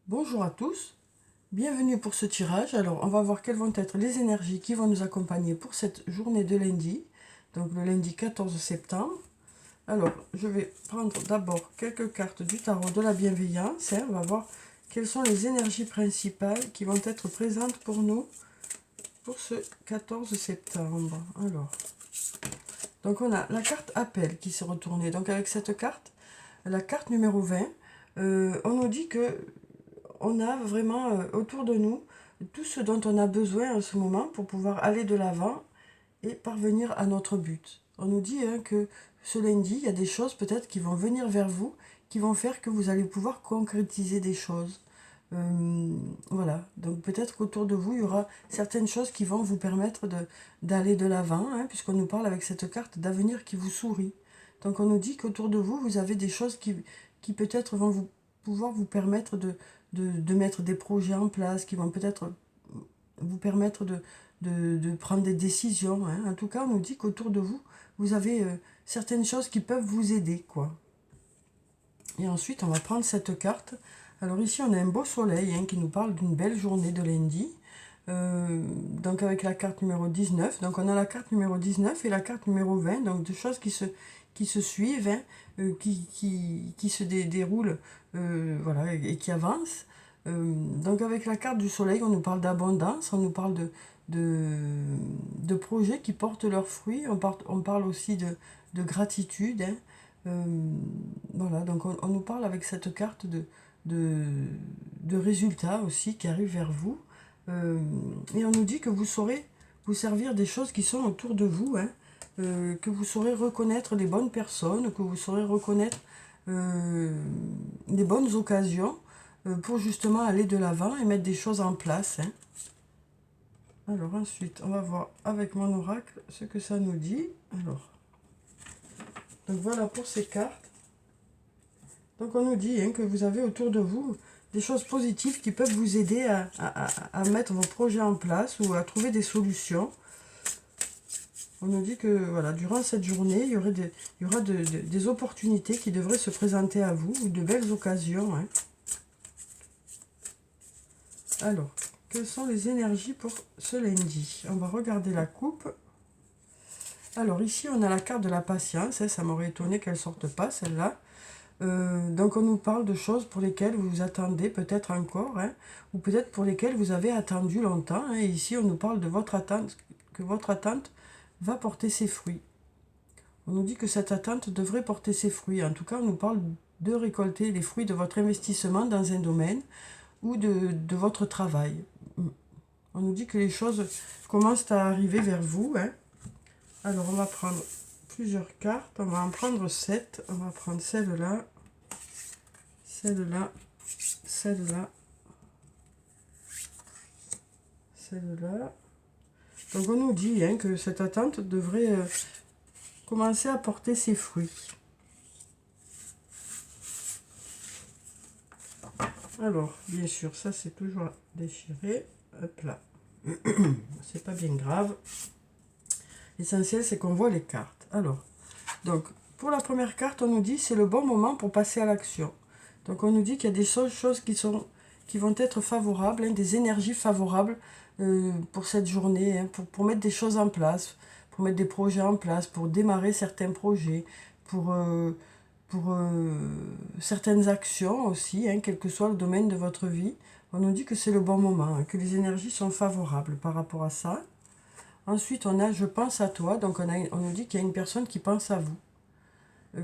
Bonjour à tous, bienvenue pour ce tirage. Alors, on va voir quelles vont être les énergies qui vont nous accompagner pour cette journée de lundi, donc le lundi 14 septembre. Alors, je vais prendre d'abord quelques cartes du tarot de la bienveillance. On va voir quelles sont les énergies principales qui vont être présentes pour nous pour ce 14 septembre. Alors, donc on a la carte appel qui s'est retournée. Donc avec cette carte, la carte numéro 20, on nous dit que on a vraiment autour de nous tout ce dont on a besoin en ce moment pour pouvoir aller de l'avant et parvenir à notre but. On nous dit que ce lundi, il y a des choses peut-être qui vont venir vers vous, qui vont faire que vous allez pouvoir concrétiser des choses. Voilà, donc peut-être qu'autour de vous, il y aura certaines choses qui vont vous permettre d'aller de l'avant, puisqu'on nous parle avec cette carte d'avenir qui vous sourit. Donc on nous dit qu'autour de vous, vous avez des choses qui peut-être vont pouvoir vous permettre de mettre des projets en place, qui vont peut-être vous permettre de prendre des décisions. En tout cas, on nous dit qu'autour de vous, vous avez certaines choses qui peuvent vous aider, quoi. Et ensuite, on va prendre cette carte. Alors ici, on a un beau soleil qui nous parle d'une belle journée de lundi. Donc avec la carte numéro 19. Donc on a la carte numéro 19 et la carte numéro 20. Donc deux choses qui se suivent, qui se déroulent voilà, et qui avancent. Donc avec la carte du soleil, on nous parle d'abondance, on nous parle de projets qui portent leurs fruits, on parle aussi de gratitude. Voilà, donc on nous parle avec cette carte de, de résultats aussi qui arrivent vers vous. Et on nous dit que vous saurez vous servir des choses qui sont autour de vous, que vous saurez reconnaître les bonnes personnes, que vous saurez reconnaître les bonnes occasions pour justement aller de l'avant et mettre des choses en place. Alors ensuite, on va voir avec mon oracle ce que ça nous dit. Alors, donc voilà pour ces cartes. Donc on nous dit que vous avez autour de vous des choses positives qui peuvent vous aider à mettre vos projets en place ou à trouver des solutions. On nous dit que voilà, durant cette journée, il y aura des opportunités qui devraient se présenter à vous, ou de belles occasions. Alors, quelles sont les énergies pour ce lundi? On va regarder la coupe. Alors ici, on a la carte de la patience. Ça m'aurait étonné qu'elle ne sorte pas, celle-là. Donc on nous parle de choses pour lesquelles vous vous attendez peut-être encore, ou peut-être pour lesquelles vous avez attendu longtemps. Et ici, on nous parle de votre attente, que votre attente va porter ses fruits. On nous dit que cette attente devrait porter ses fruits. En tout cas, on nous parle de récolter les fruits de votre investissement dans un domaine ou de votre travail. On nous dit que les choses commencent à arriver vers vous. Alors, on va prendre plusieurs cartes. On va en prendre 7. On va prendre celle-là, celle-là, celle-là, celle-là. Donc, on nous dit que cette attente devrait commencer à porter ses fruits. Alors, bien sûr, ça c'est toujours déchiré. Hop là. C'est pas bien grave. L'essentiel, c'est qu'on voit les cartes. Alors, donc, pour la première carte, on nous dit c'est le bon moment pour passer à l'action. Donc, on nous dit qu'il y a des choses qui vont être favorables, des énergies favorables pour cette journée, pour mettre des choses en place, pour mettre des projets en place, pour démarrer certains projets, pour certaines actions aussi, quel que soit le domaine de votre vie. On nous dit que c'est le bon moment, que les énergies sont favorables par rapport à ça. Ensuite, on a je pense à toi, donc on nous dit qu'il y a une personne qui pense à vous.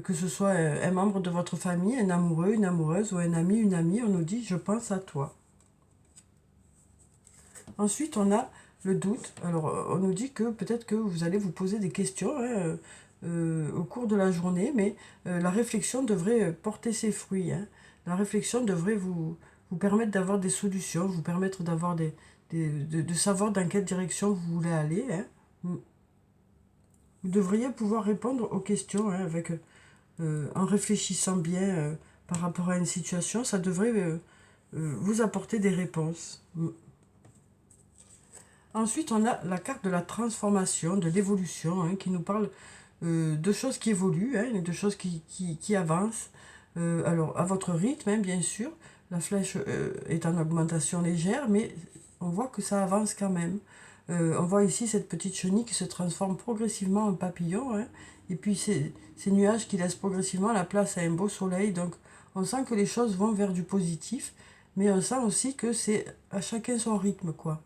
Que ce soit un membre de votre famille, un amoureux, une amoureuse ou un ami, une amie, on nous dit je pense à toi. Ensuite, on a le doute. Alors, on nous dit que peut-être que vous allez vous poser des questions au cours de la journée, mais la réflexion devrait porter ses fruits. La réflexion devrait vous permettre d'avoir des solutions, vous permettre d'avoir de savoir dans quelle direction vous voulez aller. Vous devriez pouvoir répondre aux questions avec, en réfléchissant bien par rapport à une situation. Ça devrait vous apporter des réponses. Ensuite, on a la carte de la transformation, de l'évolution, qui nous parle de choses qui évoluent, de choses qui avancent. Alors, à votre rythme, bien sûr. la flèche est en augmentation légère, mais on voit que ça avance quand même. On voit ici cette petite chenille qui se transforme progressivement en papillon, hein, et puis ces nuages qui laissent progressivement la place à un beau soleil. Donc on sent que les choses vont vers du positif, mais on sent aussi que c'est à chacun son rythme, quoi.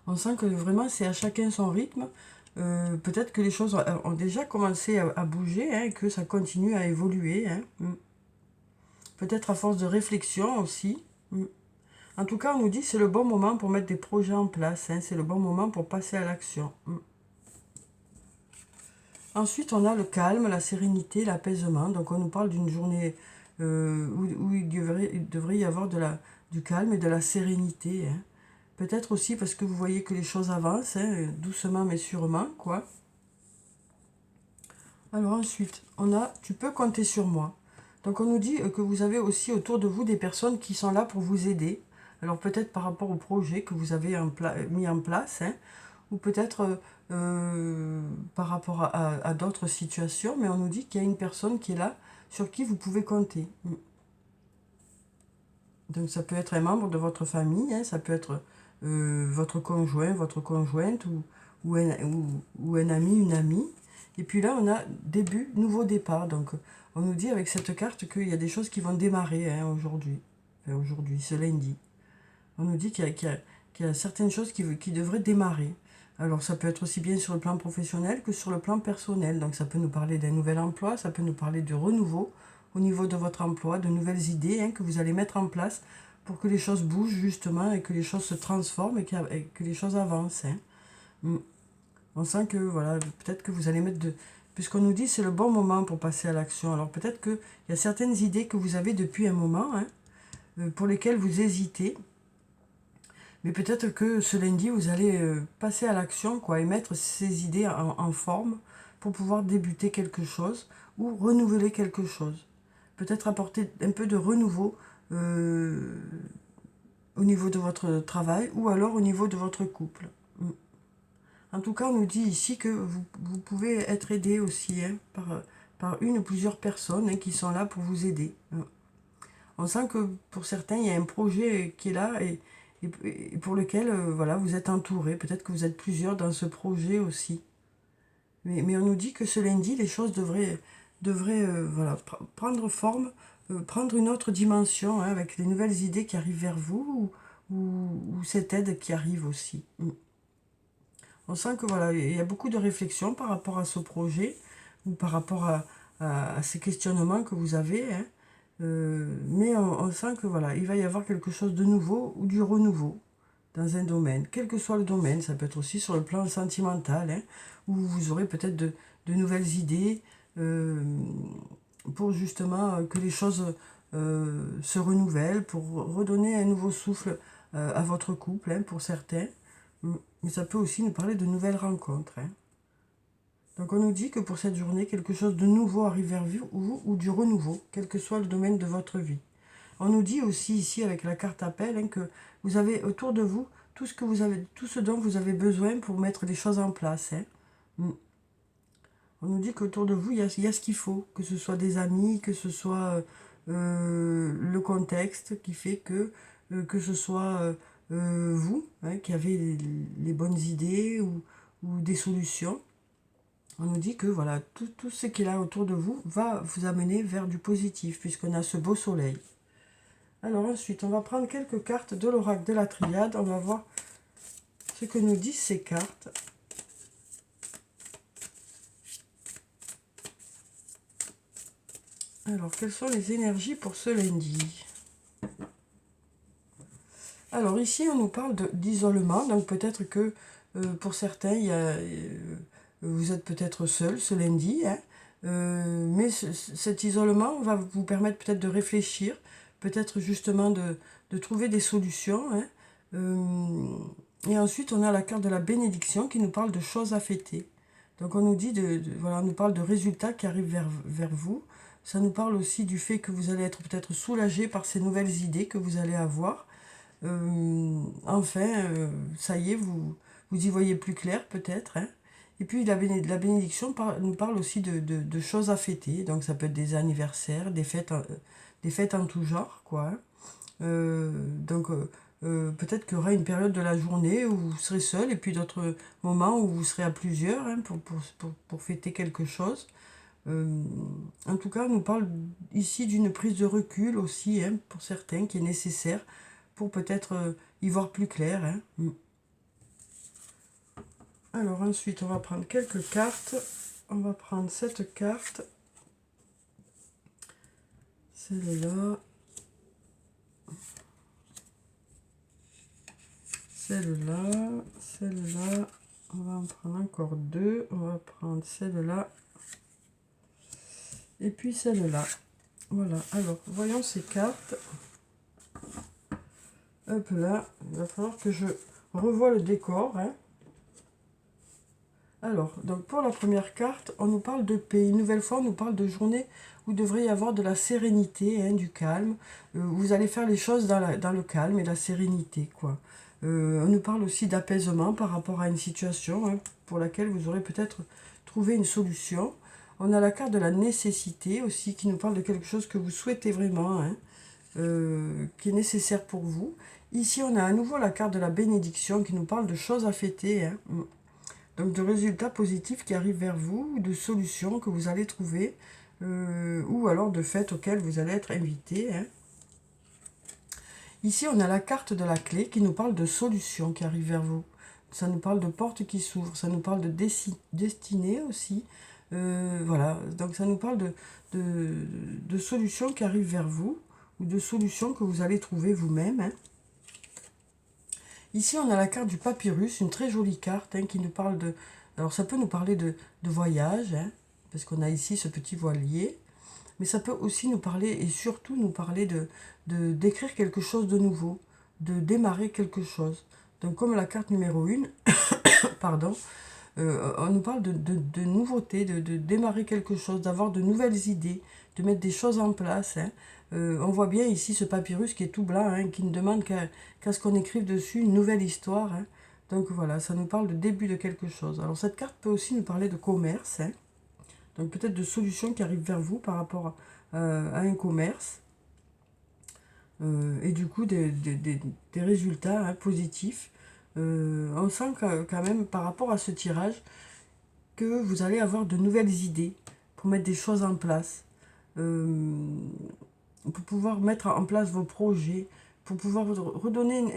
On sent que vraiment c'est à chacun son rythme. Peut-être que les choses ont déjà commencé à bouger, hein, et que ça continue à évoluer, hein. Peut-être à force de réflexion aussi. En tout cas, on nous dit que c'est le bon moment pour mettre des projets en place, hein, c'est le bon moment pour passer à l'action. Ensuite, on a le calme, la sérénité, l'apaisement. Donc, on nous parle d'une journée où il devrait y avoir du calme et de la sérénité, hein. Peut-être aussi parce que vous voyez que les choses avancent, hein, doucement mais sûrement, quoi. Alors ensuite, on a « Tu peux compter sur moi ». Donc on nous dit que vous avez aussi autour de vous des personnes qui sont là pour vous aider. Alors peut-être par rapport au projet que vous avez mis en place, hein, ou peut-être par rapport à d'autres situations, mais on nous dit qu'il y a une personne qui est là, sur qui vous pouvez compter. Donc ça peut être un membre de votre famille, hein, ça peut être votre conjoint, votre conjointe, ou un ami, une amie. Et puis là, on a début, nouveau départ. Donc on nous dit avec cette carte qu'il y a des choses qui vont démarrer, hein, aujourd'hui. Enfin, aujourd'hui, ce lundi. On nous dit qu'il y a certaines choses qui devraient démarrer. Alors ça peut être aussi bien sur le plan professionnel que sur le plan personnel. Donc ça peut nous parler d'un nouvel emploi, ça peut nous parler de renouveau au niveau de votre emploi, de nouvelles idées, hein, que vous allez mettre en place pour que les choses bougent justement et que les choses se transforment et que les choses avancent, hein. On sent que voilà, peut-être que vous allez mettre de... Puisqu'on nous dit c'est le bon moment pour passer à l'action. Alors peut-être qu'il y a certaines idées que vous avez depuis un moment, hein, pour lesquelles vous hésitez. Mais peut-être que ce lundi, vous allez passer à l'action, quoi, et mettre ces idées en forme pour pouvoir débuter quelque chose ou renouveler quelque chose. Peut-être apporter un peu de renouveau au niveau de votre travail ou alors au niveau de votre couple. En tout cas, on nous dit ici que vous pouvez être aidé aussi, hein, par une ou plusieurs personnes, hein, qui sont là pour vous aider. On sent que pour certains, il y a un projet qui est là et pour lequel voilà, vous êtes entouré. Peut-être que vous êtes plusieurs dans ce projet aussi. Mais on nous dit que ce lundi, les choses devraient voilà, prendre forme, prendre une autre dimension, hein, avec les nouvelles idées qui arrivent vers vous ou cette aide qui arrive aussi. On sent que voilà, il y a beaucoup de réflexion par rapport à ce projet ou par rapport à ces questionnements que vous avez, hein. Mais on sent que voilà, il va y avoir quelque chose de nouveau ou du renouveau dans un domaine, quel que soit le domaine. Ça peut être aussi sur le plan sentimental, hein, où vous aurez peut-être de nouvelles idées pour justement que les choses se renouvellent, pour redonner un nouveau souffle à votre couple, hein, pour certains. Mais ça peut aussi nous parler de nouvelles rencontres, hein. Donc on nous dit que pour cette journée, quelque chose de nouveau arrive vers vous ou du renouveau, quel que soit le domaine de votre vie. On nous dit aussi ici avec la carte appel, hein, que vous avez autour de vous tout ce dont vous avez besoin pour mettre les choses en place, hein. On nous dit qu'autour de vous, il y a ce qu'il faut, que ce soit des amis, que ce soit le contexte qui fait que ce soit vous, hein, qui avez les bonnes idées ou des solutions. On nous dit que voilà, tout ce qui est là autour de vous va vous amener vers du positif, puisqu'on a ce beau soleil. Alors ensuite, on va prendre quelques cartes de l'oracle de la Triade. On va voir ce que nous disent ces cartes. Alors, quelles sont les énergies pour ce lundi? Alors ici, on nous parle d'isolement. Donc peut-être que pour certains, vous êtes peut-être seul ce lundi, hein, mais cet isolement va vous permettre peut-être de réfléchir, peut-être justement de trouver des solutions, hein. Et ensuite, on a la carte de la bénédiction qui nous parle de choses à fêter. Donc on nous dit, voilà, on nous parle de résultats qui arrivent vers vous. Ça nous parle aussi du fait que vous allez être peut-être soulagé par ces nouvelles idées que vous allez avoir. Enfin, ça y est, vous y voyez plus clair peut-être, hein. Et puis la bénédiction nous parle aussi de choses à fêter. Donc ça peut être des anniversaires, des fêtes des fêtes en tout genre, quoi. Hein. Donc, peut-être qu'il y aura une période de la journée où vous serez seul et puis d'autres moments où vous serez à plusieurs hein, pour fêter quelque chose. En tout cas, on nous parle ici d'une prise de recul aussi, hein, pour certains, qui est nécessaire pour peut-être y voir plus clair. Hein. Alors ensuite, on va prendre quelques cartes. On va prendre cette carte, celle-là, celle-là, celle-là. On va en prendre encore deux. On va prendre celle-là et puis celle-là. Voilà, alors voyons ces cartes. Hop là, il va falloir que je revoie le décor. Hein. Alors, donc pour la première carte, on nous parle de paix. Une nouvelle fois, on nous parle de journée où il devrait y avoir de la sérénité, hein, du calme. Vous allez faire les choses dans le calme et la sérénité, quoi. On nous parle aussi d'apaisement par rapport à une situation hein, pour laquelle vous aurez peut-être trouvé une solution. On a la carte de la nécessité aussi qui nous parle de quelque chose que vous souhaitez vraiment, hein, qui est nécessaire pour vous. Ici, on a à nouveau la carte de la bénédiction qui nous parle de choses à fêter. Hein. Donc de résultats positifs qui arrivent vers vous, ou de solutions que vous allez trouver, ou alors de fêtes auxquelles vous allez être invité. Hein. Ici, on a la carte de la clé qui nous parle de solutions qui arrivent vers vous. Ça nous parle de portes qui s'ouvrent, ça nous parle de destinée aussi. Voilà, donc ça nous parle de solutions qui arrivent vers vous, ou de solutions que vous allez trouver vous-même. Hein. Ici, on a la carte du papyrus, une très jolie carte hein, qui nous parle de... Alors, ça peut nous parler de voyage, hein, parce qu'on a ici ce petit voilier. Mais ça peut aussi nous parler, et surtout nous parler d'écrire quelque chose de nouveau, de démarrer quelque chose. Donc, comme la carte numéro 1, pardon, on nous parle de nouveautés, de démarrer quelque chose, d'avoir de nouvelles idées, de mettre des choses en place. Hein. On voit bien ici ce papyrus qui est tout blanc, hein, qui ne demande qu'à ce qu'on écrive dessus une nouvelle histoire. Hein. Donc voilà, ça nous parle de début de quelque chose. Alors cette carte peut aussi nous parler de commerce, hein. Donc peut-être de solutions qui arrivent vers vous par rapport à un commerce. Et du coup des résultats hein, positifs. On sent quand même par rapport à ce tirage que vous allez avoir de nouvelles idées pour mettre des choses en place, pour pouvoir mettre en place vos projets, pour pouvoir redonner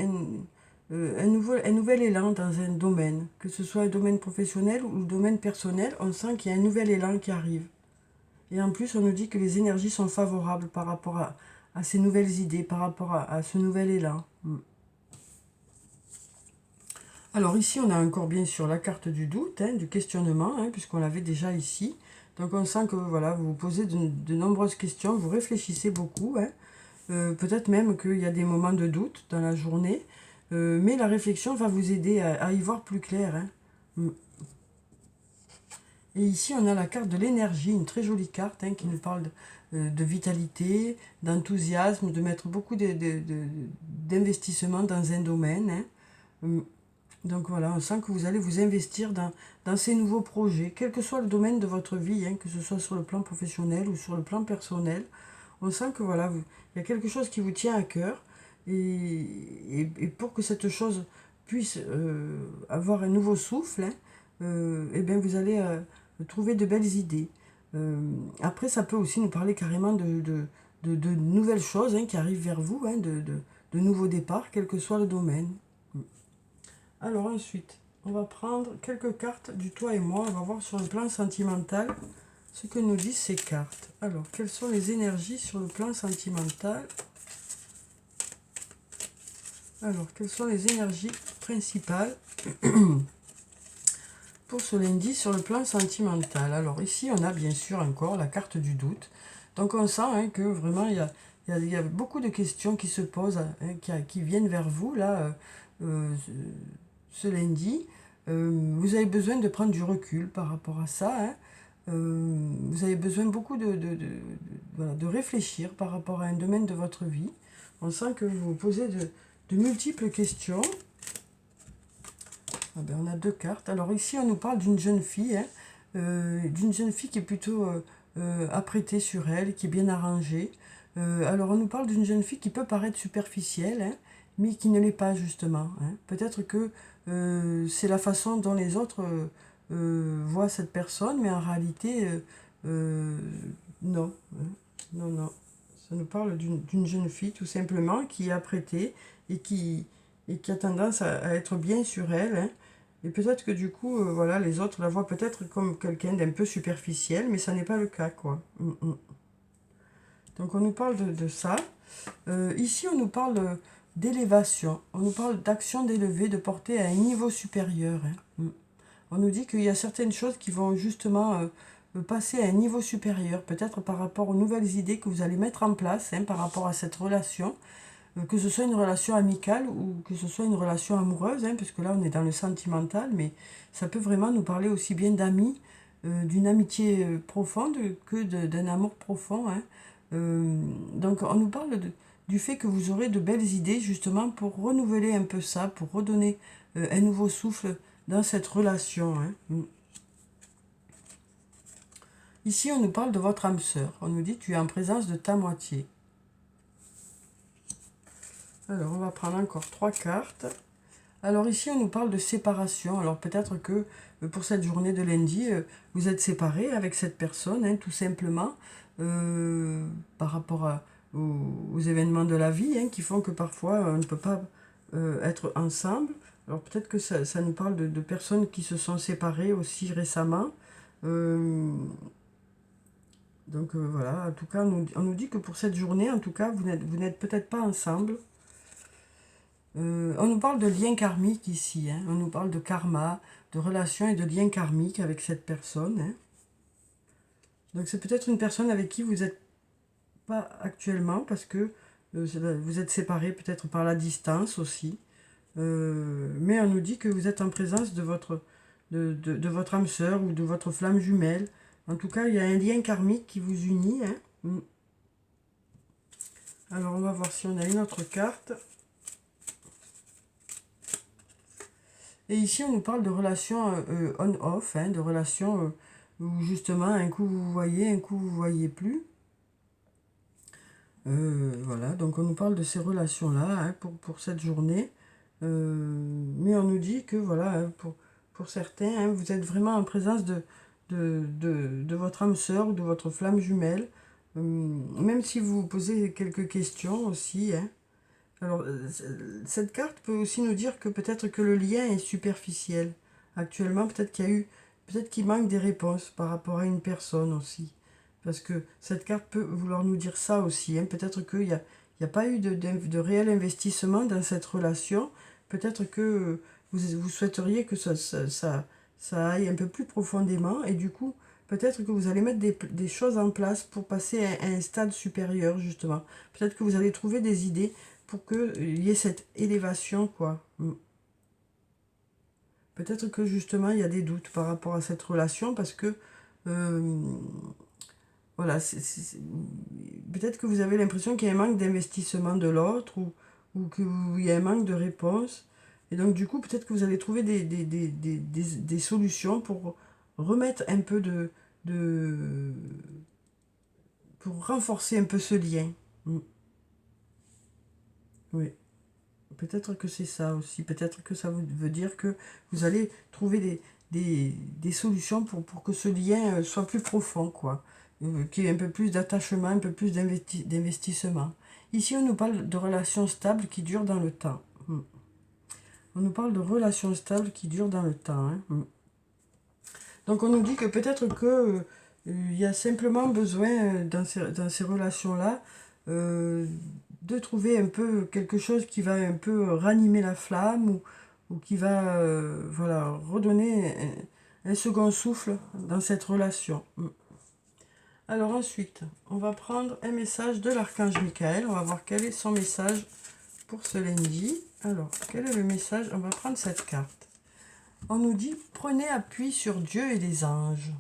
un nouvel élan dans un domaine, que ce soit un domaine professionnel ou un domaine personnel, on sent qu'il y a un nouvel élan qui arrive. Et en plus, on nous dit que les énergies sont favorables par rapport à ces nouvelles idées, par rapport à ce nouvel élan. Alors ici, on a encore bien sûr la carte du doute, hein, du questionnement, hein, puisqu'on l'avait déjà ici. Donc on sent que voilà, vous vous posez de nombreuses questions, vous réfléchissez beaucoup. Hein. Peut-être même qu'il y a des moments de doute dans la journée, mais la réflexion va vous aider à y voir plus clair. Hein. Et ici, on a la carte de l'énergie, une très jolie carte hein, qui nous parle de vitalité, d'enthousiasme, de mettre beaucoup d'investissement dans un domaine. Hein. Donc voilà, on sent que vous allez vous investir dans ces nouveaux projets, quel que soit le domaine de votre vie, hein, que ce soit sur le plan professionnel ou sur le plan personnel. On sent que voilà, il y a quelque chose qui vous tient à cœur. Et pour que cette chose puisse avoir un nouveau souffle, hein, et bien vous allez trouver de belles idées. Après, ça peut aussi nous parler carrément de nouvelles choses hein, qui arrivent vers vous, hein, de nouveaux départs, quel que soit le domaine. Alors ensuite, on va prendre quelques cartes du toi et moi. On va voir sur le plan sentimental ce que nous disent ces cartes. Alors, quelles sont les énergies sur le plan sentimental? Alors, quelles sont les énergies principales pour ce lundi sur le plan sentimental? Alors ici, on a bien sûr encore la carte du doute. Donc on sent hein, que vraiment, il y a beaucoup de questions qui se posent, hein, qui viennent vers vous, là, ce lundi. Vous avez besoin de prendre du recul par rapport à ça. Hein. Vous avez besoin beaucoup de réfléchir par rapport à un domaine de votre vie. On sent que vous vous posez de multiples questions. Ah ben, on a deux cartes. Alors ici, on nous parle d'une jeune fille, hein, qui est plutôt apprêtée sur elle, qui est bien arrangée. Alors on nous parle d'une jeune fille qui peut paraître superficielle, hein, mais qui ne l'est pas justement, hein. Peut-être que c'est la façon dont les autres voient cette personne, mais en réalité, euh, non, hein. Non, non. Ça nous parle d'une jeune fille tout simplement qui est apprêtée et qui a tendance à être bien sur elle, hein. Et peut-être que du coup, voilà, les autres la voient peut-être comme quelqu'un d'un peu superficiel, mais ça n'est pas le cas, quoi. Donc on nous parle de ça. Ici, on nous parle d'élévation. On nous parle d'action d'élever, de porter à un niveau supérieur, hein. On nous dit qu'il y a certaines choses qui vont justement passer à un niveau supérieur, peut-être par rapport aux nouvelles idées que vous allez mettre en place, hein, par rapport à cette relation, que ce soit une relation amicale ou que ce soit une relation amoureuse, hein, puisque là on est dans le sentimental, mais ça peut vraiment nous parler aussi bien d'amis, d'une amitié profonde que d'un amour profond, hein. Donc on nous parle du fait que vous aurez de belles idées justement pour renouveler un peu ça, pour redonner un nouveau souffle dans cette relation, hein. Ici, on nous parle de votre âme sœur. On nous dit tu es en présence de ta moitié. Alors, on va prendre encore 3 cartes. Alors ici, on nous parle de séparation. Alors peut-être que pour cette journée de lundi, vous êtes séparés avec cette personne, hein, tout simplement, par rapport aux événements de la vie, hein, qui font que parfois on ne peut pas être ensemble. Alors peut-être que ça nous parle de personnes qui se sont séparées aussi récemment. Euh, donc voilà, en tout cas, on nous dit que pour cette journée, en tout cas, vous n'êtes peut-être pas ensemble. On nous parle de liens karmiques ici, hein. On nous parle de karma, de relations et de liens karmiques avec cette personne, hein. Donc c'est peut-être une personne avec qui vous n'êtes pas actuellement parce que vous êtes séparés peut-être par la distance aussi. Mais on nous dit que vous êtes en présence de votre âme sœur ou de votre flamme jumelle. En tout cas, il y a un lien karmique qui vous unit, hein. Alors on va voir si on a une autre carte. Et ici, on nous parle de relations on-off, hein, de relations où justement, un coup vous voyez, un coup vous voyez plus. Voilà, donc on nous parle de ces relations-là, hein, pour cette journée. Mais on nous dit que voilà, hein, pour certains, hein, vous êtes vraiment en présence de votre âme sœur ou de votre flamme jumelle. Même si vous vous posez quelques questions aussi, hein. Alors, cette carte peut aussi nous dire que peut-être que le lien est superficiel. Actuellement, peut-être qu'il manque des réponses par rapport à une personne aussi. Parce que cette carte peut vouloir nous dire ça aussi, hein. Peut-être qu'il n'y a pas eu de réel investissement dans cette relation. Peut-être que vous souhaiteriez que ça aille un peu plus profondément. Et du coup, peut-être que vous allez mettre des choses en place pour passer à un stade supérieur, justement. Peut-être que vous allez trouver des idées pour qu'il y ait cette élévation, quoi. Peut-être que justement il y a des doutes par rapport à cette relation parce que euh, voilà, peut-être que vous avez l'impression qu'il y a un manque d'investissement de l'autre ou qu'il y a un manque de réponse. Et donc du coup, peut-être que vous allez trouver des solutions pour remettre un peu de pour renforcer un peu ce lien. Oui. Peut-être que c'est ça aussi. Peut-être que ça veut dire que vous allez trouver des solutions pour que ce lien soit plus profond, quoi. Qu'il y ait un peu plus d'attachement, un peu plus d'investissement. Ici, on nous parle de relations stables qui durent dans le temps. On nous parle de relations stables qui durent dans le temps, hein. Donc, on nous dit que peut-être que il y a simplement besoin dans ces relations-là de trouver un peu quelque chose qui va un peu ranimer la flamme ou qui va voilà, redonner un second souffle dans cette relation. Alors ensuite, on va prendre un message de l'archange Michael. On va voir quel est son message pour ce lundi. Alors, quel est le message? On va prendre cette carte. On nous dit, prenez appui sur Dieu et les anges.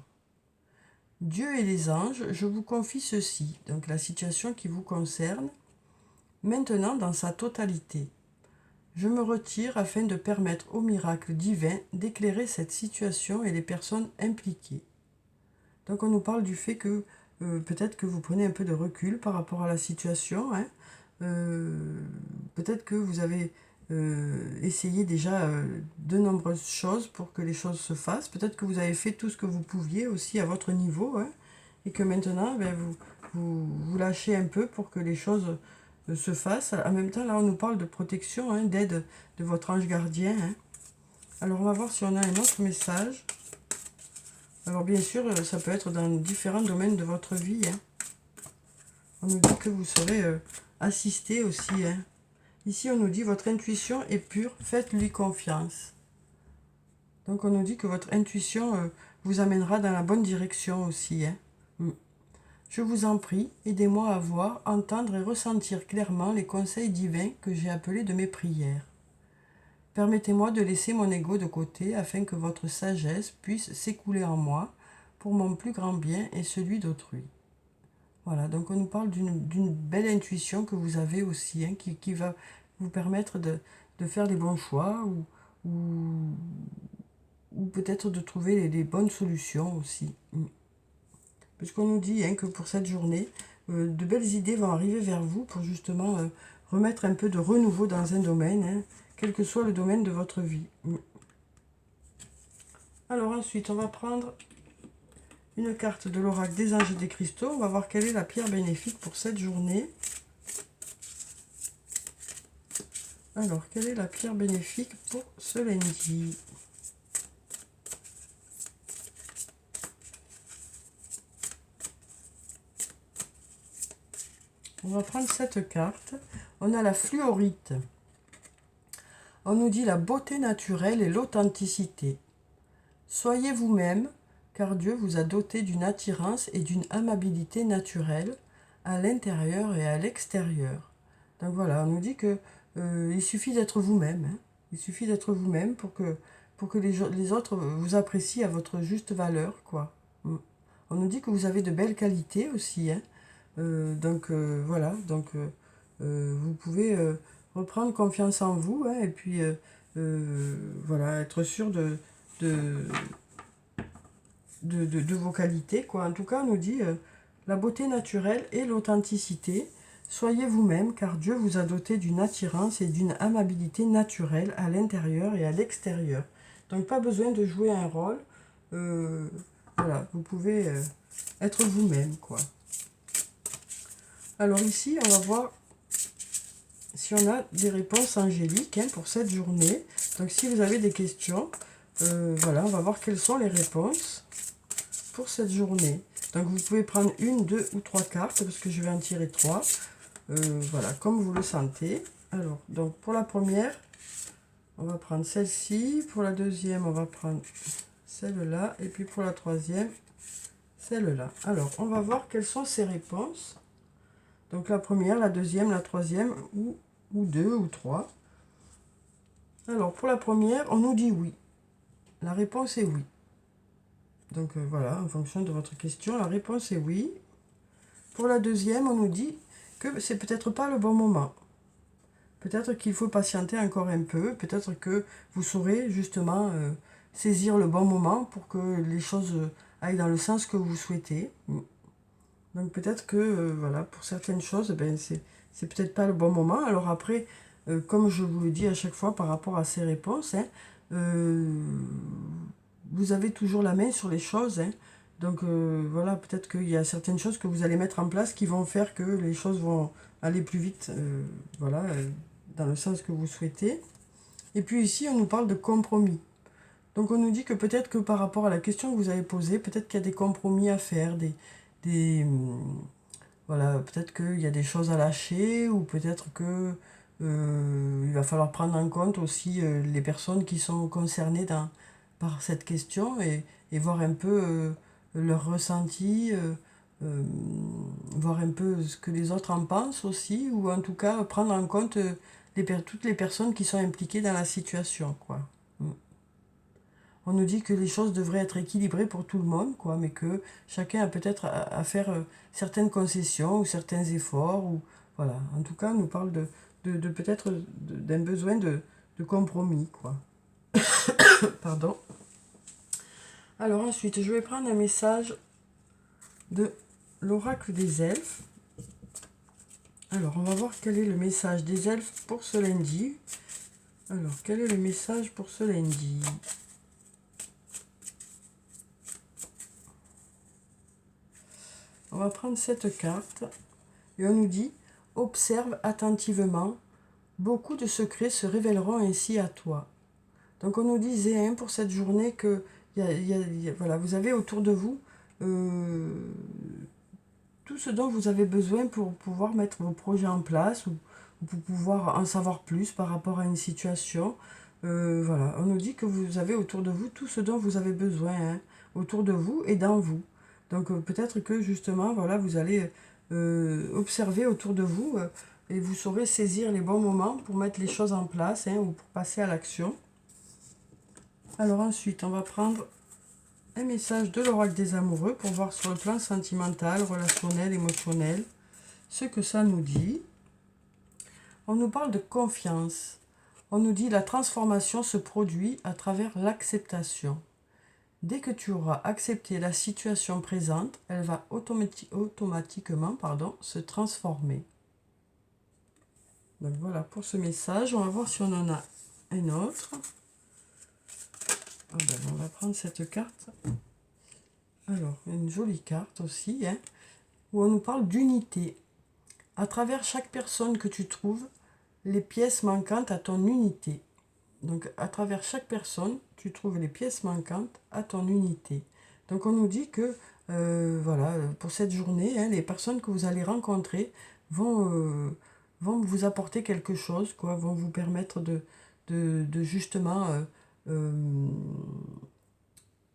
Dieu et les anges, je vous confie ceci, donc la situation qui vous concerne, maintenant dans sa totalité. Je me retire afin de permettre au miracle divin d'éclairer cette situation et les personnes impliquées. Donc on nous parle du fait que peut-être que vous prenez un peu de recul par rapport à la situation, hein. Peut-être que vous avez essayé déjà de nombreuses choses pour que les choses se fassent. Peut-être que vous avez fait tout ce que vous pouviez aussi à votre niveau, hein, et que maintenant, ben, vous lâchez un peu pour que les choses se fassent. En même temps, là, on nous parle de protection, hein, d'aide de votre ange gardien, hein. Alors, on va voir si on a un autre message. Alors, bien sûr, ça peut être dans différents domaines de votre vie, hein. On nous dit que vous serez assisté aussi, hein. Ici, on nous dit votre intuition est pure, faites-lui confiance. Donc, on nous dit que votre intuition vous amènera dans la bonne direction aussi, hein. Je vous en prie, aidez-moi à voir, entendre et ressentir clairement les conseils divins que j'ai appelés de mes prières. Permettez-moi de laisser mon ego de côté afin que votre sagesse puisse s'écouler en moi pour mon plus grand bien et celui d'autrui. Voilà, donc on nous parle d'une belle intuition que vous avez aussi, hein, qui va vous permettre de faire les bons choix ou peut-être de trouver les bonnes solutions aussi. Puisqu'on nous dit, hein, que pour cette journée, de belles idées vont arriver vers vous pour justement remettre un peu de renouveau dans un domaine, hein, quel que soit le domaine de votre vie. Alors ensuite, on va prendre une carte de l'oracle des anges et des cristaux. On va voir quelle est la pierre bénéfique pour cette journée. Alors, quelle est la pierre bénéfique pour ce lundi? On va prendre cette carte. On a la fluorite. On nous dit la beauté naturelle et l'authenticité. Soyez vous-même, car Dieu vous a doté d'une attirance et d'une amabilité naturelle à l'intérieur et à l'extérieur. Donc voilà, on nous dit que il suffit d'être vous-même, hein. Il suffit d'être vous-même pour que les autres vous apprécient à votre juste valeur, quoi. On nous dit que vous avez de belles qualités aussi, hein. Voilà, vous pouvez reprendre confiance en vous, hein, et puis voilà, être sûr de, de vos qualités, quoi. En tout cas, on nous dit la beauté naturelle et l'authenticité. Soyez vous-même, car Dieu vous a doté d'une attirance et d'une amabilité naturelle à l'intérieur et à l'extérieur. Donc, pas besoin de jouer un rôle. Voilà, vous pouvez être vous-même, quoi. Alors ici, on va voir si on a des réponses angéliques, hein, pour cette journée. Donc, si vous avez des questions, voilà, on va voir quelles sont les réponses pour cette journée. Donc, vous pouvez prendre une, deux ou trois cartes, parce que je vais en tirer trois. Voilà, comme vous le sentez. Alors, donc pour la première, on va prendre celle-ci. Pour la deuxième, on va prendre celle-là. Et puis pour la troisième, celle-là. Alors, on va voir quelles sont ces réponses. Donc la première, la deuxième, la troisième, ou deux, ou trois. Alors, pour la première, on nous dit oui. La réponse est oui. Donc voilà, en fonction de votre question, la réponse est oui. Pour la deuxième, on nous dit que c'est peut-être pas le bon moment. Peut-être qu'il faut patienter encore un peu. Peut-être que vous saurez justement saisir le bon moment pour que les choses aillent dans le sens que vous souhaitez. Donc peut-être que voilà, pour certaines choses, ben, c'est peut-être pas le bon moment. Alors après, comme je vous le dis à chaque fois par rapport à ces réponses, hein, vous avez toujours la main sur les choses, hein. Donc voilà, peut-être qu'il y a certaines choses que vous allez mettre en place qui vont faire que les choses vont aller plus vite, voilà, dans le sens que vous souhaitez. Et puis ici, on nous parle de compromis. Donc on nous dit que peut-être que par rapport à la question que vous avez posée, peut-être qu'il y a des compromis à faire, voilà, peut-être qu'il y a des choses à lâcher, ou peut-être que il va falloir prendre en compte aussi les personnes qui sont concernées par cette question et voir un peu leur ressenti, voir un peu ce que les autres en pensent aussi, ou en tout cas prendre en compte toutes les personnes qui sont impliquées dans la situation, quoi. On nous dit que les choses devraient être équilibrées pour tout le monde, quoi, mais que chacun a peut-être à faire certaines concessions ou certains efforts, ou voilà. En tout cas, on nous parle de peut-être d'un besoin de compromis, quoi. Pardon. Alors ensuite, je vais prendre un message de l'oracle des elfes. Alors, on va voir quel est le message des elfes pour ce lundi. Alors, quel est le message pour ce lundi? On va prendre cette carte et on nous dit « Observe attentivement, beaucoup de secrets se révéleront ainsi à toi. » Donc on nous disait pour cette journée que voilà, vous avez autour de vous tout ce dont vous avez besoin pour pouvoir mettre vos projets en place ou pour pouvoir en savoir plus par rapport à une situation. Voilà, on nous dit que vous avez autour de vous tout ce dont vous avez besoin, autour de vous et dans vous. Donc peut-être que justement, voilà, vous allez observer autour de vous et vous saurez saisir les bons moments pour mettre les choses en place ou pour passer à l'action. Alors ensuite, on va prendre un message de l'oracle des amoureux pour voir sur le plan sentimental, relationnel, émotionnel, ce que ça nous dit. On nous parle de confiance. On nous dit la transformation se produit à travers l'acceptation. Dès que tu auras accepté la situation présente, elle va automatiquement se transformer. Donc voilà pour ce message. On va voir si on en a un autre. On va prendre cette carte. Alors, une jolie carte aussi, où on nous parle d'unité. À travers chaque personne que tu trouves, les pièces manquantes à ton unité. Donc, à travers chaque personne, tu trouves les pièces manquantes à ton unité. Donc, on nous dit que, voilà, pour cette journée, les personnes que vous allez rencontrer vont vous apporter quelque chose, quoi, vont vous permettre de justement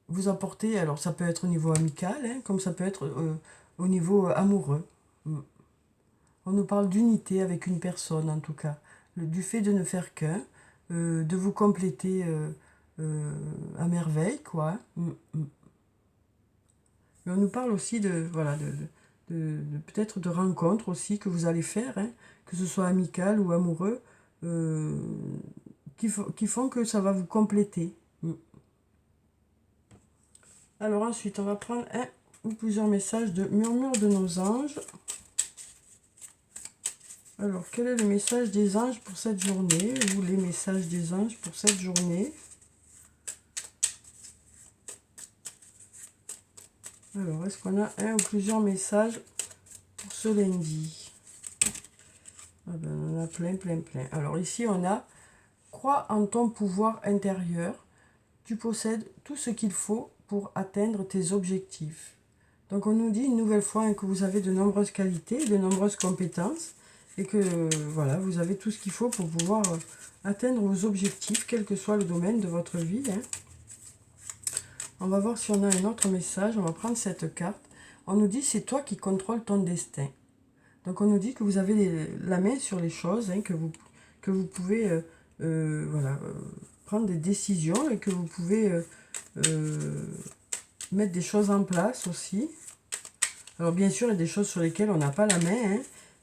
vous apporter, alors ça peut être au niveau amical, comme ça peut être au niveau amoureux. On nous parle d'unité avec une personne, en tout cas. Du fait de ne faire qu'un, de vous compléter à merveille, quoi. Mais on nous parle aussi de, voilà, peut-être de rencontres aussi que vous allez faire, que ce soit amical ou amoureux, qui font que ça va vous compléter. Alors ensuite, on va prendre un ou plusieurs messages de murmure de nos anges. Alors, quel est le message des anges pour cette journée? Ou les messages des anges pour cette journée? Alors, est-ce qu'on a un ou plusieurs messages pour ce lundi? On en a plein, plein, plein. Alors ici, on a « Crois en ton pouvoir intérieur. Tu possèdes tout ce qu'il faut pour atteindre tes objectifs. » Donc, on nous dit une nouvelle fois que vous avez de nombreuses qualités, de nombreuses compétences et que voilà, vous avez tout ce qu'il faut pour pouvoir atteindre vos objectifs, quel que soit le domaine de votre vie. On va voir si on a un autre message. On va prendre cette carte. On nous dit c'est toi qui contrôles ton destin. Donc on nous dit que vous avez la main sur les choses, que vous pouvez voilà, prendre des décisions et que vous pouvez mettre des choses en place aussi. Alors bien sûr, il y a des choses sur lesquelles on n'a pas la main,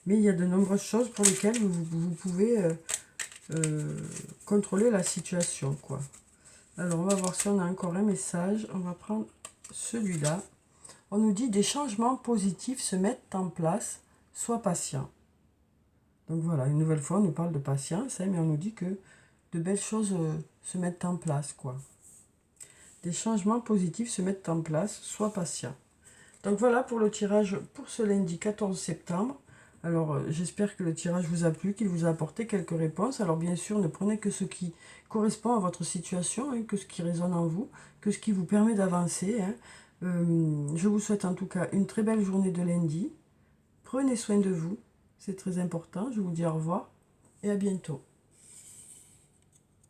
mais il y a de nombreuses choses pour lesquelles vous pouvez contrôler la situation, quoi. Alors, on va voir si on a encore un message. On va prendre celui-là. On nous dit des changements positifs se mettent en place. Sois patient. Donc voilà, une nouvelle fois, on nous parle de patience, mais on nous dit que de belles choses se mettent en place, quoi. Des changements positifs se mettent en place. Sois patient. Donc voilà pour le tirage pour ce lundi 14 septembre. Alors j'espère que le tirage vous a plu, qu'il vous a apporté quelques réponses. Alors bien sûr, ne prenez que ce qui correspond à votre situation, que ce qui résonne en vous, que ce qui vous permet d'avancer. Je vous souhaite en tout cas une très belle journée de lundi. Prenez soin de vous, c'est très important. Je vous dis au revoir et à bientôt.